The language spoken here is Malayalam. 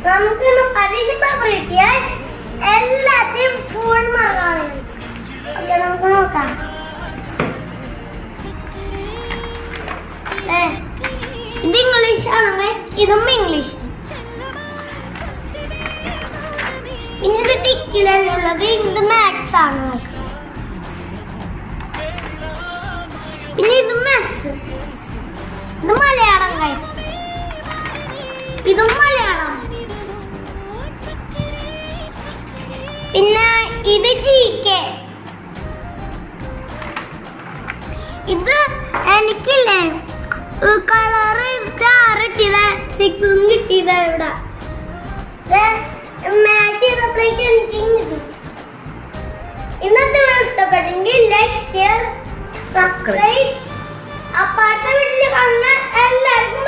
നമുക്കിന്ന് പരീക്ഷ പേപ്പർ കിട്ടിയാൽ എല്ലാത്തിനും ഫുൾ മാർക്കാണ്. ഓക്കെ, നമുക്ക് നോക്കാം. ഇത് ഇംഗ്ലീഷ് ആണ് ഗൈസ്, ഇതും ഇംഗ്ലീഷ്. പിന്നെ ഇത് ടിക്കിലുള്ളത് ഇത് മാത്സ് ആണ് ഗൈസ്. പിന്നെ ഇത് മാത്സ്, ഇത് മലയാളം ഗൈസ്, ഇതും മലയാളം. പിന്നെ ഇത് GK. ഇത് എനിക്കില്ലേ കളറ് സ്റ്റാർ കിട്ടിയത്, സിക്കും കിട്ടിയത് ഇവിടെ മാച്ച് ചെയ്തപ്പോഴേക്കും എനിക്ക് കിട്ടി. ഇന്നത്തെ ഇഷ്ടപ്പെട്ടെങ്കിൽ ലൈക്ക്, സബ്സ്ക്രൈബ്. അപ്പാർത്ത വീട്ടിൽ കാണുന്ന എല്ലാവർക്കും